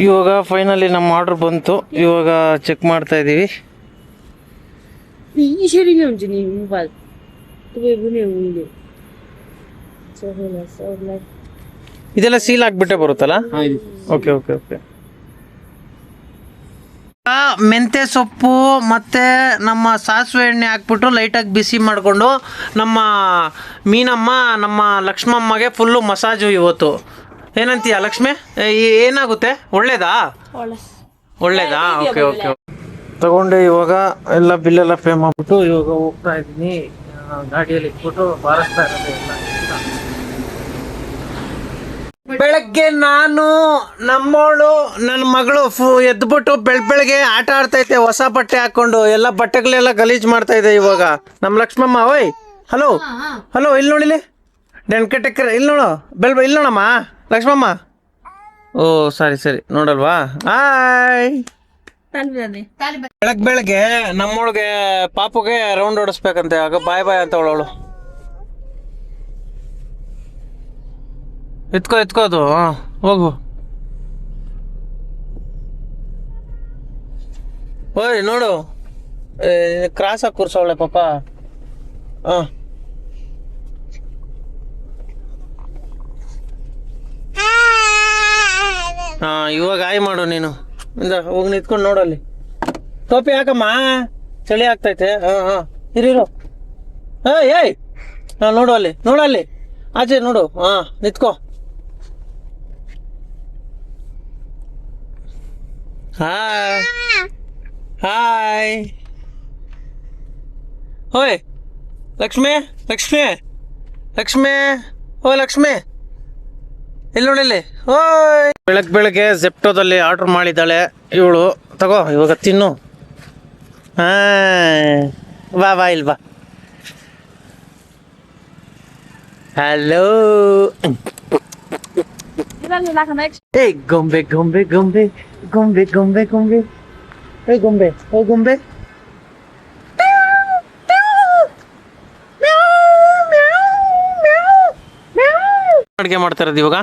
ಇವಾಗ ಫೈನಲಿ ನಮ್ಮ ಆರ್ಡರ್ ಬಂತು. ಇವಾಗ ಚೆಕ್ ಮಾಡ್ತಾ ಇದೀವಿ. ಇದೆಲ್ಲ ಸೀಲ್ ಆಗ್ಬಿಟ್ಟೆ ಬರುತ್ತಲ್ಲ. Okay okay okay. ಮೆಂತ್ಯ ಸೊಪ್ಪು ಮತ್ತೆ ನಮ್ಮ ಸಾಸಿವೆ ಎಣ್ಣೆ ಹಾಕ್ಬಿಟ್ಟು ಲೈಟಾಗಿ ಬಿಸಿ ಮಾಡಿಕೊಂಡು ನಮ್ಮ ಮೀನಮ್ಮ ನಮ್ಮ ಲಕ್ಷ್ಮಮ್ಮಗೆ ಫುಲ್ಲು ಮಸಾಜು ಇವತ್ತು. ಏನಂತೀಯ ಲಕ್ಷ್ಮಿ? ಏನಾಗುತ್ತೆ? ಒಳ್ಳೇದಾ? ಒಳ್ಳೇದಾ? Okay okay. ತಗೊಂಡೆ. ಇವಾಗ ಎಲ್ಲ ಬಿಲ್ಲೆಲ್ಲ ಪೇ ಮಾಡಿಬಿಟ್ಟು ಇವಾಗ ಹೋಗ್ತಾ ಇದ್ದೀನಿ. ಗಾಡಿಯಲ್ಲಿ ಇಟ್ಬಿಟ್ಟು ಬಾರಿಸ್ತಾ ಇರೋದು ಎಲ್ಲ. ಬೆಳಗ್ಗೆ ನಾನು ನಮ್ಮವಳು ನನ್ನ ಮಗಳು ಎದ್ಬಿಟ್ಟು ಬೆಳಗ್ಗೆ ಆಟ ಆಡ್ತೈತೆ ಹೊಸ ಬಟ್ಟೆ ಹಾಕೊಂಡು. ಎಲ್ಲ ಬಟ್ಟೆಗಳೆಲ್ಲ ಗಲೀಜ್ ಮಾಡ್ತಾ ಇದೆ ಇವಾಗ ನಮ್ಮ ಲಕ್ಷ್ಮಮ್ಮ. ಓಯ್ ಹಲೋ ಹಲೋ, ಇಲ್ಲಿ ನೋಡಿಲಿ ಡೆನ್ಕಟೆಕ್ಕರ್, ಇಲ್ಲಿ ನೋಡು ಇಲ್ಲಿ ನೋಡಮ್ಮ ಲಕ್ಷ್ಮಮ್ಮ. ಓ ಸಾರಿ ಸರಿ, ನೋಡಲ್ವಾ? ಹಾಯ್. ಬೆಳಗ್ಗೆ ನಮ್ಮೊಳಗೆ ಪಾಪುಗೆ ರೌಂಡ್ ಹೊಡಿಸ್ಬೇಕಂತೆ. ಆಗ ಬಾಯ್ ಬಾಯ್ ಅಂತ ಅವಳು. ಎತ್ಕೋದು. ಹೋಗು. ಓಯ್ ನೋಡು, ಕ್ರಾಸ್ ಹಾಕಿ ಕೂರ್ಸವಳೆ ಪಾಪ. ಇವಾಗ ಆಯ್ ಮಾಡು ನೀನು. ಹೋಗಿ ನಿಂತ್ಕೊಂಡು ನೋಡಲ್ಲಿ. ಟೋಪಿ ಹಾಕಮ್ಮ, ಚಳಿ ಆಗ್ತೈತೆ. ಇರಿರೋ. ಏಯ್ ನೋಡು ಅಲ್ಲಿ, ನೋಡಲ್ಲಿ ಆಚೆ ನೋಡು. ನಿತ್ಕೋ. Hi hi. ಓಯ್ ಲಕ್ಷ್ಮಿ ಲಕ್ಷ್ಮಿ ಲಕ್ಷ್ಮಿ, ಓ ಲಕ್ಷ್ಮಿ ಇಲ್ಲಿ ನೋಡಿಲ್ಲಿ. ಓಯ್ ಬೆಳಗ್ಗೆ ಜೆಪ್ಟೋದಲ್ಲಿ ಆರ್ಡ್ರ್ ಮಾಡಿದ್ದಾಳೆ ಇವಳು. ತಗೋ ಇವಾಗ ತಿನ್ನು. ಬಾ ಬಾ ಇಲ್ಲಿ ಬಾ. ಹಲೋ. ಏಯ್ ಗೊಂಬೆ ಗೊಂಬೆ ಗೊಂಬೆ ಗೊಂಬೆ ಗೊಂಬೆ ಗೊಂಬೆ. ಏ ಗೊಂಬೆ, ಓ ಗೊಂಬೆ. ಅಡುಗೆ ಮಾಡ್ತಾ ಇರೋದು ಇವಾಗ?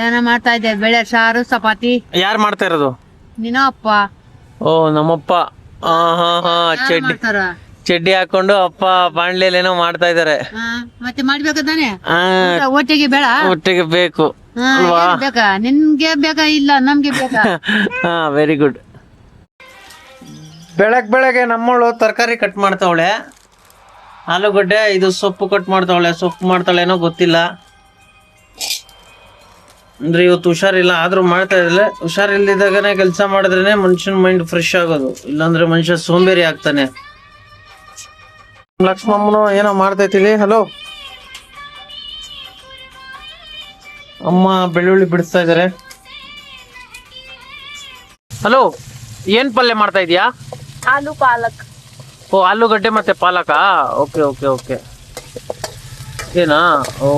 ಏನ ಮಾಡ್ತಾ ಇದ್ದೆ? ಬೆಳೆ ಸಾರು ಚಪಾತಿ. ಯಾರು ಮಾಡ್ತಾ ಇರೋದು? ನೀನೋ ಅಪ್ಪ. ಓ ನಮ್ಮಪ್ಪ. ಚಡ್ಡಿ ಹಾಕೊಂಡು ಅಪ್ಪ ಬಾಣ್ಲೆಯಲ್ಲಿ ಏನೋ ಮಾಡ್ತಾ ಇದಾರೆ. ಮತ್ತೆ ಮಾಡ್ಬೇಕು ತಾನೆ, ಒಟ್ಟಿಗೆ ಬೇಡ, ಒಟ್ಟಿಗೆ ಬೇಕು. ಬೇಕಾ ನಿನ್ಗೆ? ಬೇಕಾ? ಇಲ್ಲ ನಮ್ಗೆ ಬೇಕಾ? Very good. ಬೆಳಗ್ಗೆ ನಮ್ಮಳು ತರಕಾರಿ ಕಟ್ ಮಾಡ್ತಾವಳೆ. ಆಲೂಗಡ್ಡೆ, ಇದು ಸೊಪ್ಪು ಕಟ್ ಮಾಡ್ತಾವಳೆ. ಸೊಪ್ಪು ಮಾಡ್ತಾಳೇನೋ ಗೊತ್ತಿಲ್ಲ. ಅಂದ್ರೆ ಇವತ್ತು ಹುಷಾರಿಲ್ಲ, ಆದ್ರೂ ಮಾಡ್ತಾ ಇದ್ಲೆ. ಹುಷಾರಿಲ್ದಿದ್ದಾಗನೇ ಕೆಲಸ ಮಾಡಿದ್ರೇನೆ ಮನುಷ್ಯನ ಮೈಂಡ್ ಫ್ರೆಶ್ ಆಗೋದು. ಇಲ್ಲಾಂದ್ರೆ ಮನುಷ್ಯ ಸೋಂಬೇರಿ ಆಗ್ತಾನೆ. ಲಕ್ಷ್ಮಮ್ಮನು ಏನೋ ಮಾಡ್ತೈತಿಲಿ. ಹಲೋ ಅಮ್ಮ, ಬೆಳ್ಳುಳ್ಳಿ ಬಿಡಿಸ್ತಾ ಇದಾರೆ. ಹಲೋ, ಏನ್ ಪಲ್ಯ ಮಾಡ್ತಾ ಇದೀಯಾ? ಆಲೂ ಪಾಲಕ್. ಓ ಆಲೂಗಡ್ಡೆ ಮತ್ತೆ ಪಾಲಕಾ? Okay okay okay. ಏನಾ? ಓ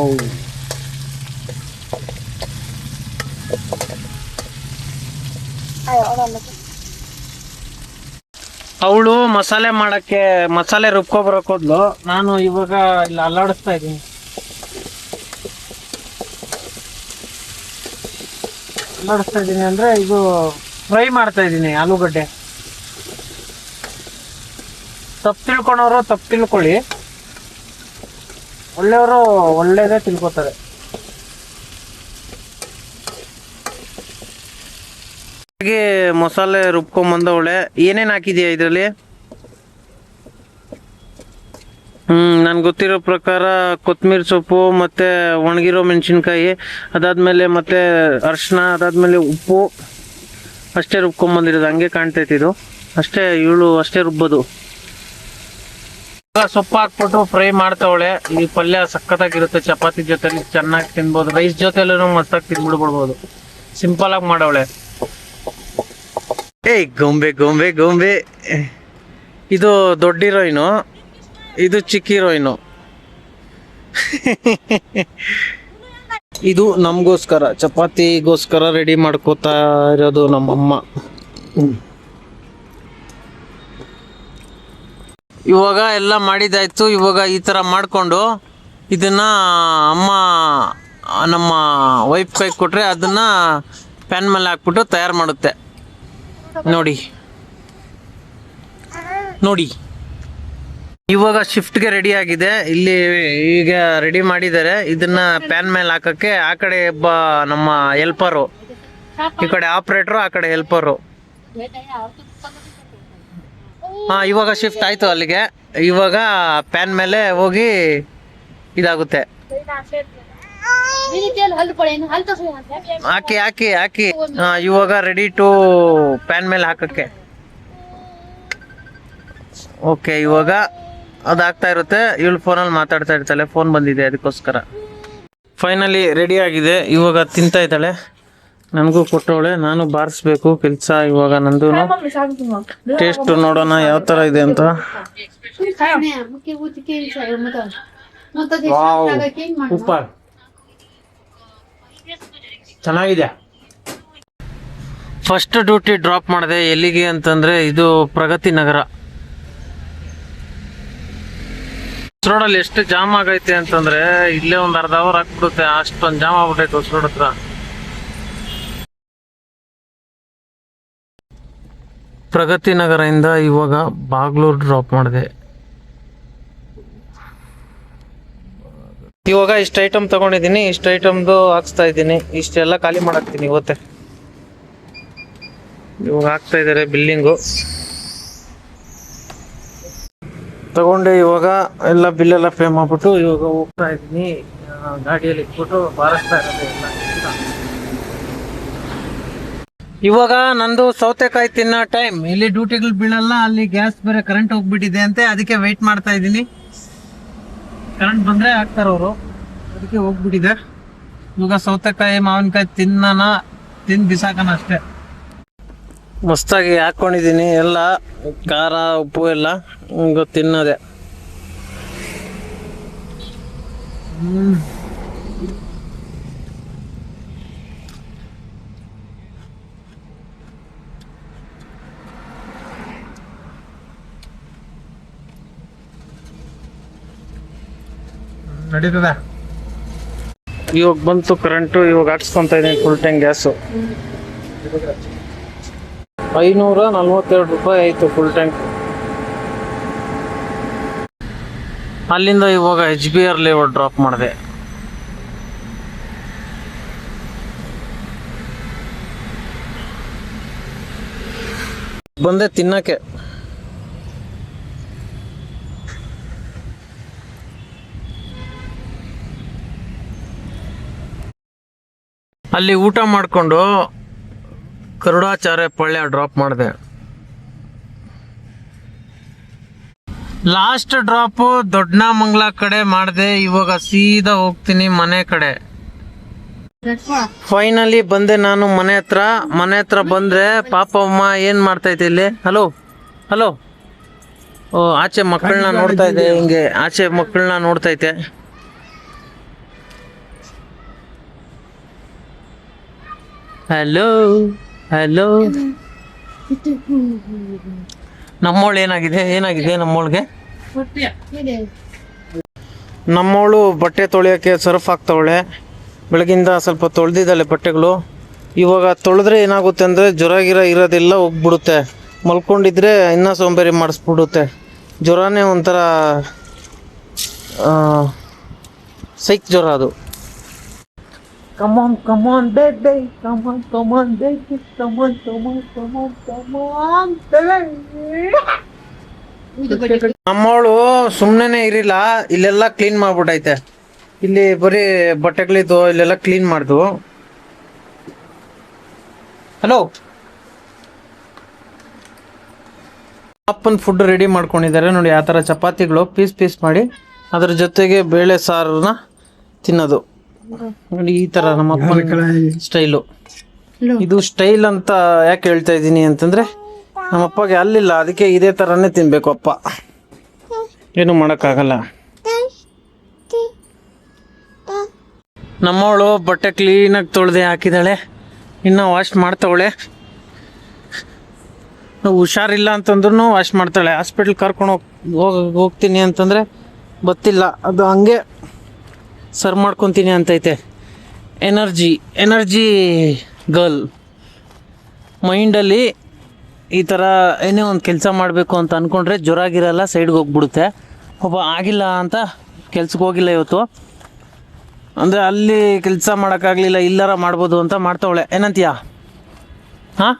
ಅವಳು ಮಸಾಲೆ ಮಾಡಕ್ಕೆ ಮಸಾಲೆ ರುಬ್ಕೊಬರಕ್ ಹೋದ್ಲು. ನಾನು ಇವಾಗ ಇಲ್ಲಿ ಅಲ್ಲಾಡಿಸ್ತಾ ಇದ್ದೀನಿ. ಅಂದ್ರೆ ಇದು ಫ್ರೈ ಮಾಡ್ತಾ ಇದ್ದೀನಿ ಆಲೂಗಡ್ಡೆ. ತಪ್ಪು ತಿಳ್ಕೊಂಡವರು ತಪ್ಪು ತಿಳ್ಕೊಳ್ಳಿ, ಒಳ್ಳೆಯವರು ಒಳ್ಳೇದೇ ತಿಳ್ಕೊತಾರೆ. ಹಾಗೆ ಮಸಾಲೆ ರುಬ್ಕೊಂಬಂದವಳೆ. ಏನೇನು ಹಾಕಿದ್ಯಾ ಇದರಲ್ಲಿ? ನನ್ಗೆ ಗೊತ್ತಿರೋ ಪ್ರಕಾರ ಕೊತ್ತಂಬರಿ ಸೊಪ್ಪು ಮತ್ತೆ ಒಣಗಿರೋ ಮೆಣಸಿನ್ಕಾಯಿ, ಅದಾದ್ಮೇಲೆ ಮತ್ತೆ ಅರಿಶಿನ, ಅದಾದ್ಮೇಲೆ ಉಪ್ಪು ಅಷ್ಟೇ ರುಬ್ಕೊಂಬಂದಿರೋದು. ಹಂಗೆ ಕಾಣ್ತೈತಿ ಇದು ಅಷ್ಟೇ. ಇವಳು ಅಷ್ಟೇ ರುಬ್ಬೋದು. ಸೊಪ್ಪು ಹಾಕ್ಬಿಟ್ಟು ಫ್ರೈ ಮಾಡ್ತಾವಳೆ. ಈ ಪಲ್ಯ ಸಖತ್ತಾಗಿರುತ್ತೆ. ಚಪಾತಿ ಜೊತೆಲಿ ಚೆನ್ನಾಗಿ ತಿನ್ಬೋದು. ರೈಸ್ ಜೊತೆಲೂ ಮಸ್ತಾಗಿ ತಿನ್ಬಿಡ್ಬೋದು. ಸಿಂಪಲ್ ಆಗಿ ಮಾಡವಳೆ. ಏಯ್ ಗೊಂಬೆ ಗೊಂಬೆ ಗೊಂಬೆ. ಇದು ದೊಡ್ಡ ಹೀರೋಯಿನು, ಇದು ಚಿಕ್ಕ ಹೀರೋಯಿನು. ಇದು ನಮಗೋಸ್ಕರ ಚಪಾತಿಗೋಸ್ಕರ ರೆಡಿ ಮಾಡ್ಕೋತಾ ಇರೋದು ನಮ್ಮಮ್ಮ. ಇವಾಗ ಎಲ್ಲ ಮಾಡಿದಾಯ್ತು. ಇವಾಗ ಈ ಥರ ಮಾಡಿಕೊಂಡು ಇದನ್ನು ಅಮ್ಮ ನಮ್ಮ ವೈಫ್ ಕೈ ಕೊಟ್ಟರೆ ಅದನ್ನು ಪ್ಯಾನ್ ಮೇಲೆ ಹಾಕ್ಬಿಟ್ಟು ತಯಾರು ಮಾಡುತ್ತೆ. ನೋಡಿ ನೋಡಿ ಇವಾಗ ಶಿಫ್ಟ್ಗೆ ರೆಡಿ ಆಗಿದೆ. ಇಲ್ಲಿ ಈಗ ರೆಡಿ ಮಾಡಿದ್ದಾರೆ. ಇದನ್ನ ಪ್ಯಾನ್ ಮೇಲೆ ಹಾಕಕ್ಕೆ ಆ ಕಡೆ ಒಬ್ಬ ನಮ್ಮ ಹೆಲ್ಪರು, ಈ ಕಡೆ ಆಪರೇಟ್ರು, ಆ ಕಡೆ ಹೆಲ್ಪರು. ಹಾ, ಇವಾಗ ಶಿಫ್ಟ್ ಆಯ್ತು ಅಲ್ಲಿಗೆ. ಇವಾಗ ಪ್ಯಾನ್ ಮೇಲೆ ಹೋಗಿ ಇದಾಗುತ್ತೆ. ಹಾಕಿ ಹಾಕಿ ಹಾಕಿ. ಇವಾಗ ರೆಡಿ ಟು ಪ್ಯಾನ್ ಮೇಲೆ ಹಾಕಕ್ಕೆ. ಓಕೆ, ಇವಾಗ ಅದಾಗ್ತಾ ಇರುತ್ತೆ. ಇವಳು ಫೋನಲ್ಲಿ ಮಾತಾಡ್ತಾ ಇರ್ತಾಳೆ, ಫೋನ್ ಬಂದಿದೆ ಅದಕ್ಕೋಸ್ಕರ. ಫೈನಲಿ ರೆಡಿ ಆಗಿದೆ. ಇವಾಗ ತಿಂತಾ ಇದ್ದಾಳೆ, ನನಗೂ ಕೊಟ್ಟವಳೆ. ನಾನು ಬಾರಿಸ್ಬೇಕು ಕೆಲಸ ಇವಾಗ ನಂದು. ಟೇಸ್ಟ್ ನೋಡೋಣ ಯಾವ ಥರ ಇದೆ ಅಂತ. ಸೂಪರ್, ಚೆನ್ನಾಗಿದೆ. ಫಸ್ಟ್ ಡ್ಯೂಟಿ ಡ್ರಾಪ್ ಮಾಡಿದೆ. ಎಲ್ಲಿಗೆ ಅಂತಂದರೆ ಇದು ಪ್ರಗತಿ ನಗರ. ರೋಡಲ್ಲಿ ಎಷ್ಟು ಜಾಮ್ ಆಗೈತೆ ಅಂತಂದರೆ ಇಲ್ಲೇ ಒಂದು ಅರ್ಧ ಅವರ್ ಹಾಕ್ಬಿಡುತ್ತೆ, ಅಷ್ಟೊಂದು ಜಾಮ್ ಆಗ್ಬಿಟ್ಟೈತೆ ಹೊಸ ರೋಡ್ ಹತ್ರ. ಪ್ರಗತಿ ನಗರದಿಂದ ಇವಾಗ ಬಾಗ್ಲೂರು ಡ್ರಾಪ್ ಮಾಡಿದೆ. ಇವಾಗ ಇಷ್ಟು ಐಟಮ್ ತಗೊಂಡಿದ್ದೀನಿ, ಇಷ್ಟು ಐಟಮ್ದು ಹಾಕ್ಸ್ತಾ ಇದ್ದೀನಿ. ಇಷ್ಟೆಲ್ಲ ಖಾಲಿ ಮಾಡಾಕ್ತೀನಿ ಇವತ್ತೆ. ಇವಾಗ ಹಾಕ್ತಾ ಇದ್ದಾರೆ ಬಿಲ್ಲಿಂಗು. ತಗೊಂಡೆ. ಇವಾಗ ಎಲ್ಲ ಬಿಲ್ಲೆಲ್ಲ ಪೇ ಮಾಡ್ಬಿಟ್ಟು ಇವಾಗ ಹೋಗ್ತಾ ಇದ್ದೀನಿ. ಗಾಡಿಯಲ್ಲಿ ಇಟ್ಬಿಟ್ಟು ಬಾರಿಸ್ತಾ ಇರೋದು ಎಲ್ಲ. ಇವಾಗ ನಂದು ಸೌತೆಕಾಯಿ ತಿನ್ನೋ ಟೈಮ್. ಇಲ್ಲಿ ಡ್ಯೂಟಿಗಳು ಬೀಳಲ್ಲ, ಅಲ್ಲಿ ಗ್ಯಾಸ್ ಬೇರೆ ಕರೆಂಟ್ ಹೋಗ್ಬಿಟ್ಟಿದೆ ಅಂತೆ, ಅದಕ್ಕೆ ವೆಯ್ಟ್ ಮಾಡ್ತಾ ಇದ್ದೀನಿ. ಕರೆಂಟ್ ಬಂದರೆ ಹಾಕ್ತಾರೆ ಅವರು, ಅದಕ್ಕೆ ಹೋಗ್ಬಿಟ್ಟಿದೆ. ಇವಾಗ ಸೌತೆಕಾಯಿ ಮಾವಿನಕಾಯಿ ತಿಂದು ಬಿಸಾಕನ ಅಷ್ಟೇ. ಮಸ್ತಾಗಿ ಹಾಕ್ಕೊಂಡಿದ್ದೀನಿ ಎಲ್ಲ, ಖಾರ ಉಪ್ಪು ಎಲ್ಲ. ಈಗ ತಿನ್ನೋದೆ. ನಡೀತದ. ಇವಾಗ ಬಂತು ಕರೆಂಟು. ಇವಾಗ ಹಾಕ್ಸ್ಕೊಂತ ಇದ್ದೀನಿ ಫುಲ್ ಟ್ಯಾಂಕ್ ಗ್ಯಾಸು. 542 ರೂಪಾಯಿ ಆಯಿತು ಫುಲ್ ಟ್ಯಾಂಕ್. ಅಲ್ಲಿಂದ ಇವಾಗ HBR ಲೇಔಟ್ ಡ್ರಾಪ್ ಮಾಡಿದೆ. ಬಂದೆ ತಿನ್ನಕ್ಕೆ. ಅಲ್ಲಿ ಊಟ ಮಾಡಿಕೊಂಡು ಕರುಡಾಚಾರ್ಯ ಪಳ್ಯ ಡ್ರಾಪ್ ಮಾಡಿದೆ. ಲಾಸ್ಟ್ ಡ್ರಾಪು ದೊಡ್ಡನಮಂಗ್ಲ ಕಡೆ ಮಾಡಿದೆ. ಇವಾಗ ಸೀದಾ ಹೋಗ್ತೀನಿ ಮನೆ ಕಡೆ. ಫೈನಲಿ ಬಂದೆ ನಾನು ಮನೆ ಹತ್ರ ಬಂದ್ರೆ ಪಾಪ ಅಮ್ಮ ಏನ್ ಮಾಡ್ತೈತೆ ಇಲ್ಲಿ. Hello hello. ಓ, ಆಚೆ ಮಕ್ಕಳನ್ನ ನೋಡ್ತಾ ಇದೆ. ಹಿಂಗೆ ಆಚೆ ಮಕ್ಕಳನ್ನ ನೋಡ್ತೈತೆ. Hello hello. ನಮ್ಮವಳು ಏನಾಗಿದೆ ನಮ್ಮವಳಿಗೆ. ನಮ್ಮವಳು ಬಟ್ಟೆ ತೊಳೆಯೋಕ್ಕೆ ಸರ್ಫ್ ಹಾಕ್ತವಳೆ. ಬೆಳಗಿಂದ ಸ್ವಲ್ಪ ತೊಳೆದಿದ್ದಾಳೆ ಬಟ್ಟೆಗಳು. ಇವಾಗ ತೊಳೆದ್ರೆ ಏನಾಗುತ್ತೆ ಅಂದರೆ ಜ್ವರ ಇರೋದೆಲ್ಲ ಹೋಗ್ಬಿಡುತ್ತೆ. ಮಲ್ಕೊಂಡಿದ್ರೆ ಇನ್ನೂ ಸೋಂಬೇರಿ ಮಾಡಿಸ್ಬಿಡುತ್ತೆ. ಜ್ವರನೇ ಒಂಥರ ಸೈಕ್ ಜ್ವರ ಅದು. Come on, baby. Come on, baby. Come on, baby. ನಮ್ಮವಳು ಸುಮ್ಮನೆ ಇರಿಲ್ಲ. ಇಲ್ಲೆಲ್ಲ ಕ್ಲೀನ್ ಮಾಡ್ಬಿಟ್ಟೈತೆ. ಇಲ್ಲಿ ಬರೀ ಬಟ್ಟೆಗಳಿದ್ದು ಇಲ್ಲೆಲ್ಲ ಕ್ಲೀನ್ ಮಾಡ್ದು. ಹಲೋ. ಅಪ್ಪನ ಫುಡ್ ರೆಡಿ ಮಾಡ್ಕೊಂಡಿದ್ದಾರೆ ನೋಡಿ. ಆ ಥರ ಚಪಾತಿಗಳು ಪೀಸ್ ಮಾಡಿ ಅದ್ರ ಜೊತೆಗೆ ಬೇಳೆ ಸಾರನ್ನ ತಿನ್ನೋದು ನೋಡಿ. ಈ ಥರ ನಮ್ಮ ಅಪ್ಪನ ಸ್ಟೈಲು. ಇದು ಸ್ಟೈಲ್ ಅಂತ ಯಾಕೆ ಹೇಳ್ತಾ ಇದ್ದೀನಿ ಅಂತಂದರೆ ನಮ್ಮಪ್ಪಗೆ ಅಲ್ಲಿಲ್ಲ, ಅದಕ್ಕೆ ಇದೇ ಥರನೇ ತಿನ್ನಬೇಕು ಅಪ್ಪ. ಏನು ಮಾಡೋಕ್ಕಾಗಲ್ಲ. ನಮ್ಮವಳು ಬಟ್ಟೆ ಕ್ಲೀನಾಗಿ ತೊಳೆದೆ ಹಾಕಿದ್ದಾಳೆ. ಇನ್ನು ವಾಶ್ ಮಾಡ್ತಾವಳೆ. ಹುಷಾರಿಲ್ಲ ಅಂತಂದ್ರೂ ವಾಶ್ ಮಾಡ್ತಾಳೆ. ಹಾಸ್ಪಿಟ್ಲ್ ಕರ್ಕೊಂಡು ಹೋಗ್ತೀನಿ ಅಂತಂದರೆ ಗೊತ್ತಿಲ್ಲ, ಅದು ಹಂಗೆ ಸರ್ ಮಾಡ್ಕೊತೀನಿ ಅಂತೈತೆ. ಎನರ್ಜಿ ಗರ್ಲ್ ಮೈಂಡಲ್ಲಿ ಈ ಥರ ಏನೇ ಒಂದು ಕೆಲಸ ಮಾಡಬೇಕು ಅಂತ ಅಂದ್ಕೊಂಡ್ರೆ ಜ್ವರಾಗಿರಲ್ಲ, ಸೈಡ್ಗೆ ಹೋಗ್ಬಿಡುತ್ತೆ. ಒಬ್ಬ ಆಗಿಲ್ಲ ಅಂತ ಕೆಲ್ಸಕ್ಕೆ ಹೋಗಿಲ್ಲ ಇವತ್ತು, ಅಂದರೆ ಅಲ್ಲಿ ಕೆಲಸ ಮಾಡೋಕ್ಕಾಗಲಿಲ್ಲ, ಇಲ್ಲಾರ ಮಾಡ್ಬೋದು ಅಂತ ಮಾಡ್ತಾವಳೆ. ಏನಂತೀಯ? ಹಾಂ,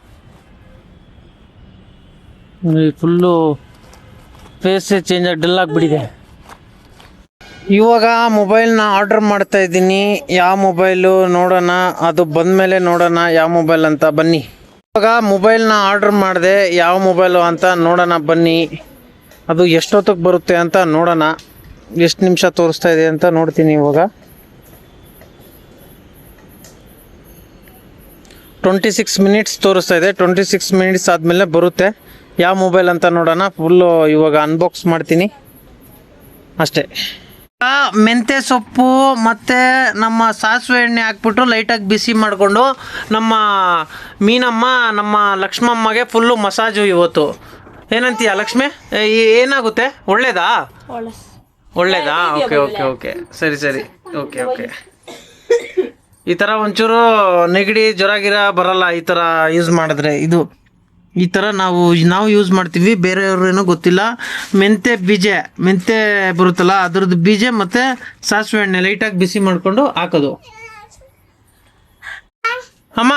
ಫುಲ್ಲು ಫೇಸೇ ಚೇಂಜ್ ಆಗಿ ಡಲ್ ಆಗಿಬಿಟ್ಟಿದೆ. ಇವಾಗ ಮೊಬೈಲ್ನ ಆರ್ಡ್ರ್ ಮಾಡ್ತಾ ಇದ್ದೀನಿ. ಯಾವ ಮೊಬೈಲು ನೋಡೋಣ, ಅದು ಬಂದಮೇಲೆ ನೋಡೋಣ ಯಾವ ಮೊಬೈಲ್ ಅಂತ. ಬನ್ನಿ, ಇವಾಗ ಮೊಬೈಲ್ನ ಆರ್ಡ್ರ್ ಮಾಡಿದೆ. ಯಾವ ಮೊಬೈಲು ಅಂತ ನೋಡೋಣ ಬನ್ನಿ. ಅದು ಎಷ್ಟೊತ್ತಿಗೆ ಬರುತ್ತೆ ಅಂತ ನೋಡೋಣ. ಎಷ್ಟು ನಿಮಿಷ ತೋರಿಸ್ತಾ ಇದೆ ಅಂತ ನೋಡ್ತೀನಿ. ಇವಾಗ 26 ಮಿನಿಟ್ಸ್ ತೋರಿಸ್ತಾ ಇದೆ. 26 ಮಿನಿಟ್ಸ್ ಆದಮೇಲೆ ಬರುತ್ತೆ. ಯಾವ ಮೊಬೈಲ್ ಅಂತ ನೋಡೋಣ. ಫುಲ್ಲು ಇವಾಗ ಅನ್ಬಾಕ್ಸ್ ಮಾಡ್ತೀನಿ ಅಷ್ಟೇ. ಮೆಂತ್ಯ ಸೊಪ್ಪು ಮತ್ತು ನಮ್ಮ ಸಾಸಿವೆ ಎಣ್ಣೆ ಹಾಕ್ಬಿಟ್ಟು ಲೈಟಾಗಿ ಬಿಸಿ ಮಾಡಿಕೊಂಡು ನಮ್ಮ ಮೀನಮ್ಮ ನಮ್ಮ ಲಕ್ಷ್ಮಮ್ಮಗೆ ಫುಲ್ಲು ಮಸಾಜು ಇವತ್ತು. ಏನಂತೀಯ ಲಕ್ಷ್ಮಿ? ಏನಾಗುತ್ತೆ? ಒಳ್ಳೇದಾ? ಒಳ್ಳೇದಾ? ಓಕೆ ಓಕೆ ಓಕೆ, ಸರಿ ಸರಿ, ಓಕೆ ಓಕೆ. ಈ ಥರ ಒಂಚೂರು ನೆಗಡಿ ಜ್ವರ ಗಿರ ಬರಲ್ಲ ಈ ಥರ ಯೂಸ್ ಮಾಡಿದ್ರೆ. ಇದು ಈ ಥರ ನಾವು ಯೂಸ್ ಮಾಡ್ತೀವಿ, ಬೇರೆಯವ್ರೇನೋ ಗೊತ್ತಿಲ್ಲ. ಮೆಂತ್ಯ ಬರುತ್ತಲ್ಲ ಅದ್ರದ್ದು ಬೀಜ ಮತ್ತು ಸಾಸಿವೆ ಎಣ್ಣೆ ಲೈಟಾಗಿ ಬಿಸಿ ಮಾಡಿಕೊಂಡು ಹಾಕೋದು. ಅಮ್ಮ,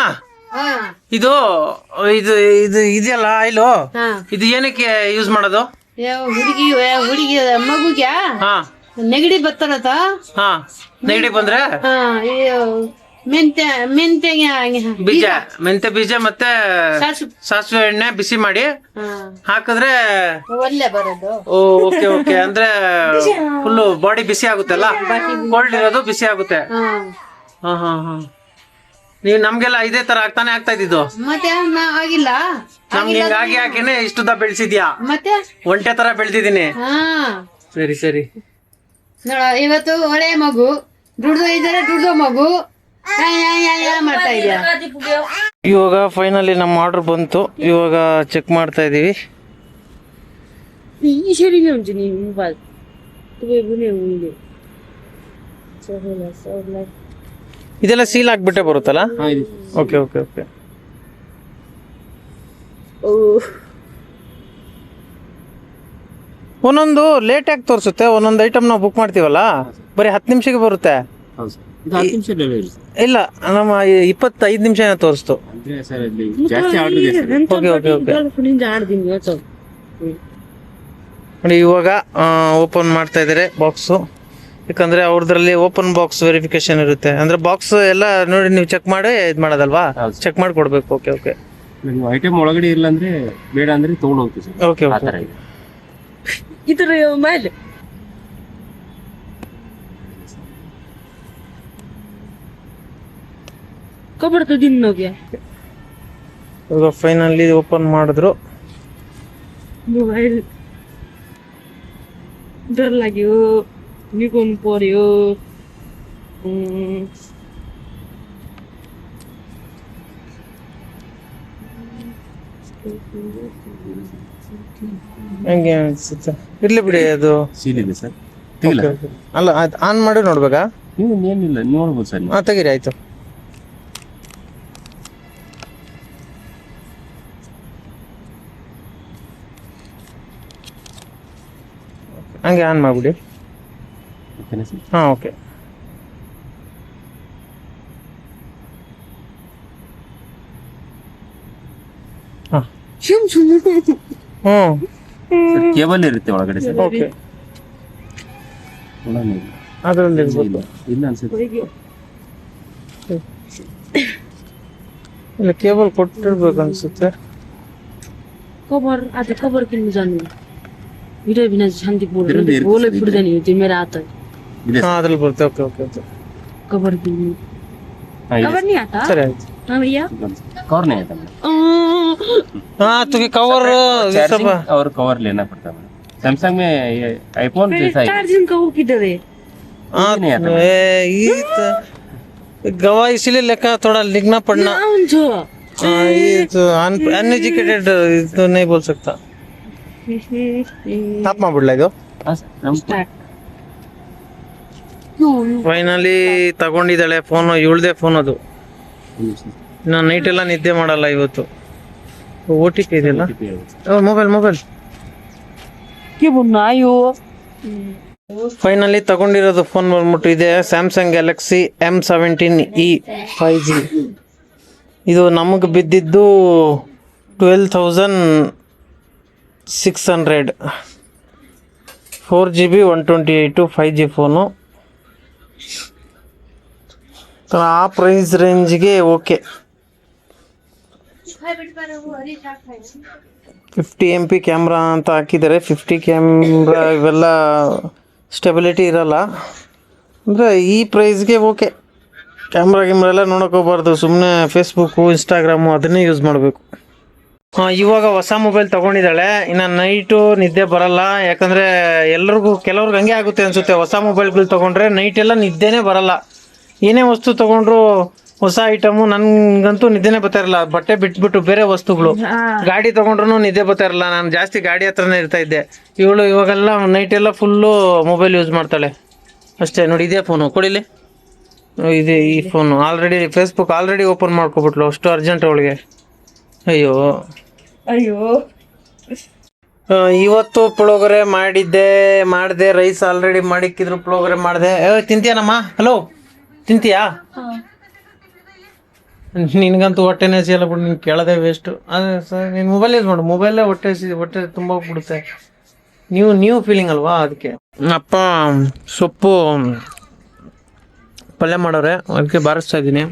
ಇದು ಇದು ಇದು ಇದೆಯಲ್ಲ ಆಯಿಲು, ಇದು ಏನಕ್ಕೆ ಯೂಸ್ ಮಾಡೋದು? ಹುಡುಗಿ ಮಗುಗೆ ನೆಗಡಿ ಬರ್ತಾರತ. ನೆಗಡಿ ಬಂದ್ರೆ ಮೆಂತ್ಯ ಬೀಜ ಮತ್ತೆ ಸಾಸಿವೆ ಎಣ್ಣೆ ಬಿಸಿ ಮಾಡಿ ಹಾಕಿದ್ರೆ ಒಳ್ಳೆ ಬರೋದು. ಓಕೆ ಓಕೆ, ಅಂದ್ರೆ ಫುಲ್ಲು ಬಾಡಿ ಬಿಸಿ ಆಗುತ್ತಲ್ಲ, ಕೋಲ್ಡ್ ಇರೋದು ಬಿಸಿ ಆಗುತ್ತೆ. ಹಾ ಹಾ ಹಾ. ನೀವು ನಮ್ಗೆಲ್ಲ ಇದೇ ತರ ಆಗ್ತಾನೆ ಆಗ್ತಾ ಇದ್ದಿದ್ದು. ಮತ್ತೆ ಆಗಿಲ್ಲ, ನಮ್ಗೆ ಹಿಂಗಾಗಿ ಹಾಕಿನೇ ಇಷ್ಟುದ್ದ ಬೆಳೆಸಿದ್ಯಾ? ಮತ್ತೆ ಒಂಟೆ ತರ ಬೆಳೆದಿದ್ದೀನಿ. ಸರಿ ಸರಿ. ನೋಡ, ಇವತ್ತು ಒಳ್ಳೆ ಮಗು, ದುಡ್ದು ಮಗು ಮಾಡ್ತಾ ಇದೆಯಾ. ಇವಾಗ ಫೈನಲಿ ನಮ್ಮ ಆರ್ಡರ್ ಬಂತು. ಇವಾಗ ಚೆಕ್ ಮಾಡ್ತಾ ಇದೀವಿ. ಇದೆಲ್ಲ ಸೀಲ್ ಆಗ್ಬಿಟ್ಟೆ ಬರುತ್ತಲ್ಲ? Okay okay okay. ಒಂದೊಂದು ಲೇಟ್ ಆಗಿ ತೋರಿಸುತ್ತೆ, ಒಂದೊಂದು ಐಟಮ್ ನಾವು ಬುಕ್ ಮಾಡ್ತೀವಲ್ಲ ಬರೀ 10 ನಿಮಿಷಕ್ಕೆ ಬರುತ್ತೆ. ಇಲ್ಲ, ನಮ್ಮ 25 ನಿಮಿಷ ತೋರಿಸ್ತು. Okay okay okay. ನೋಡಿ ಇವಾಗ ಓಪನ್ ಮಾಡ್ತಾ ಇದ್ದಾರೆ ಬಾಕ್ಸು. ಯಾಕಂದ್ರೆ ಅವ್ರದ್ರಲ್ಲಿ ಓಪನ್ ಬಾಕ್ಸ್ ವೆರಿಫಿಕೇಶನ್ ಇರುತ್ತೆ. ಅಂದ್ರೆ ಬಾಕ್ಸ್ ಎಲ್ಲ ನೋಡಿ ನೀವು ಚೆಕ್ ಮಾಡಿ ಇದು ಮಾಡೋದಲ್ವಾ, ಚೆಕ್ ಮಾಡಿ ಕೊಡ್ಬೇಕು. Okay okay. ಐಟಮ್ ಒಳಗಡೆ ಇಲ್ಲ ಅಂದ್ರೆ ಬೇಡ ಅಂದ್ರೆ ತಗೊಂಡು ಹೋಗ್ತೀವಿ ಸರ್. Okay okay. ಇದ್ರ ಮೇಲೆ ಇವಾಗ ಫೈನಲಿ ಓಪನ್ ಮಾಡಿದ್ರು. मोबाइल डर लाग्यो निकोन पर्यो ಹೆಂಗೆ ಅನ್ಸುತ್ತೆ? ಇರ್ಲಿ ಬಿಡಿ, ಅದು ಸೀಲ್ ಇದೆ ಸರ್. ತೆಗಿಲ್ಲ ಅಲ್ಲ, ಆನ್ ಮಾಡಿ ನೋಡ್ಬೇಕಾ? ನೀವು ಏನಿಲ್ಲ ನೋಡ್ಬೋದು ಸರ್. ಹಾಂ, ತೆಗೀರಿ, ಆಯ್ತು. ಹಂಗೆ ಆನ್ ಮಾಡ್ಬಿಡಿ. ಓಕೆನಾ ಸರ್? ಹಾಂ, ಓಕೆ. ಹಾಂ, ಹ್ಞೂ, ಕೇಬಲ್ ಇರುತ್ತೆ ಒಳಗಡೆ ಸರ್. ಓಕೆ. ಅದರಲ್ಲಿ ಇಲ್ಲ ಅನ್ಸುತ್ತೆ. ಇಲ್ಲ, ಕೇಬಲ್ ಕೊಟ್ಟಿರ್ಬೇಕು ಅನ್ಸುತ್ತೆ. कवर आता कवर किन्नु जानु भिडियो बिना शान्ति बोले फुट जाने हो त्यो मेरो हात ಇದೆ ಹಾಂ, ಅದ್ರಲ್ಲಿ ಬರುತ್ತೆ. Okay okay okay. कवर किन्नु कवर नहीं आता ಸರಿ, ಆಯ್ತು. हाँ भैया कवर नहीं आता हाँ, तो कवर सब और कवर लेना पड़ता है. सैमसंग में ये आईफोन जैसा ही चार्जिंग कवर किधर है हाँ, नहीं आता। ये गवाह इसीलिए लिखा, थोड़ा लिखना पड़ना. हुन्छ ये तो अनएजुकेटेड तो नहीं बोल सकता. आप ಮಾಡ್ಬಿಡ್ಲಾ ಇದು? हाँ सर. हम ಫೈನಲಿ ತಗೊಂಡಿದ್ದಾಳೆ ಫೋನು. ಇವಳದೇ ಫೋನ್ ಅದು. ನಾನು ನೈಟ್ ಎಲ್ಲ ನಿದ್ದೆ ಮಾಡಲ್ಲ ಇವತ್ತು. ಓ ಟಿ ಪಿ ಇದೆಯಲ್ಲ, ಮೊಬೈಲ್ কি বন্যা আয়ো ಫೈನಲಿ ತಗೊಂಡಿರೋದು ಫೋನ್ ಬಂದ್ಬಿಟ್ಟು ಇದೆ ಸ್ಯಾಮ್ಸಂಗ್ ಗ್ಯಾಲಕ್ಸಿ M17e 5G. ಇದು ನಮಗೆ ಬಿದ್ದಿದ್ದು 12,600, 4GB 128 5G ಫೋನು. ಆ ಪ್ರೈಸ್ ರೇಂಜ್ಗೆ ಓಕೆ. 50 MP ಕ್ಯಾಮ್ರಾ ಅಂತ ಹಾಕಿದ್ದಾರೆ. 50 ಕ್ಯಾಮ್ರಾ ಇವೆಲ್ಲ ಸ್ಟೆಬಿಲಿಟಿ ಇರಲ್ಲ, ಅಂದರೆ ಈ ಪ್ರೈಸ್ಗೆ ಓಕೆ. ಕ್ಯಾಮ್ರಾ ಎಲ್ಲ ನೋಡೋಕೋಗ್ಬಾರ್ದು, ಸುಮ್ಮನೆ ಫೇಸ್ಬುಕ್ಕು ಇನ್ಸ್ಟಾಗ್ರಾಮು ಅದನ್ನೇ ಯೂಸ್ ಮಾಡಬೇಕು. ಇವಾಗ ಹೊಸ ಮೊಬೈಲ್ ತೊಗೊಂಡಿದ್ದಾಳೆ. ಇನ್ನು ನೈಟು ನಿದ್ದೆ ಬರಲ್ಲ, ಯಾಕಂದರೆ ಕೆಲವ್ರಿಗೆ ಹಂಗೆ ಆಗುತ್ತೆ ಅನಿಸುತ್ತೆ. ಹೊಸ ಮೊಬೈಲ್ಗಳು ತೊಗೊಂಡ್ರೆ ನೈಟೆಲ್ಲ ನಿದ್ದೆನೇ ಬರಲ್ಲ. ಏನೇ ವಸ್ತು ತೊಗೊಂಡ್ರು ಹೊಸ ಐಟಮು, ನನಗಂತೂ ನಿದ್ದೆನೇ ಬರ್ತಾ ಇರಲ್ಲ. ಬಟ್ಟೆ ಬಿಟ್ಬಿಟ್ಟು ಬೇರೆ ವಸ್ತುಗಳು, ಗಾಡಿ ತೊಗೊಂಡ್ರು ನಿದ್ದೆ ಬರ್ತಾ ಇರಲ್ಲ. ನಾನು ಜಾಸ್ತಿ ಗಾಡಿ ಹತ್ರನೇ ಇರ್ತಾ ಇದ್ದೆ. ಇವಳು ಇವಾಗೆಲ್ಲ ನೈಟೆಲ್ಲ ಫುಲ್ಲು ಮೊಬೈಲ್ ಯೂಸ್ ಮಾಡ್ತಾಳೆ ಅಷ್ಟೇ. ನೋಡಿ ಇದೇ ಫೋನು ಕೊಡಿಲಿ, ಇದೆ ಈ phone. Already Facebook already open ಮಾಡ್ಕೊಬಿಟ್ಲು, ಅಷ್ಟು ಅರ್ಜೆಂಟ್ ಅವಳಿಗೆ. ಅಯ್ಯೋ ಇವತ್ತು ಪುಳೋಗರೆ ಮಾಡಿದೆ. ರೈಸ್ ಆಲ್ರೆಡಿ ಮಾಡಿಕ್ಕಿದ್ರು, ಪುಳೋಗರೆ ಮಾಡಿದೆ. ತಿಂತೀಯನಮ್ಮ? ಹಲೋ, ತಿಂತೀಯಾ? ನಿನಗಂತೂ ಹೊಟ್ಟೆನೇ ಸಿಗಲ್ಲ ಬಿಡು, ನೀನು ಕೇಳೋದೇ ವೇಸ್ಟು. ಅದೇ ಸರ್, ನೀನು ಮೊಬೈಲ್ ಯೂಸ್ ಮಾಡು, ಮೊಬೈಲೇ ಹೊಟ್ಟೆ ತುಂಬ ಹೋಗ್ಬಿಡುತ್ತೆ. ನೀವು ಫೀಲಿಂಗ್ ಅಲ್ವಾ, ಅದಕ್ಕೆ. ಅಪ್ಪ ಸೊಪ್ಪು ಪಲ್ಯ ಮಾಡೋರೆ, ಅದಕ್ಕೆ ಬಾರಿಸ್ತಾ ಇದ್ದೀನಿ.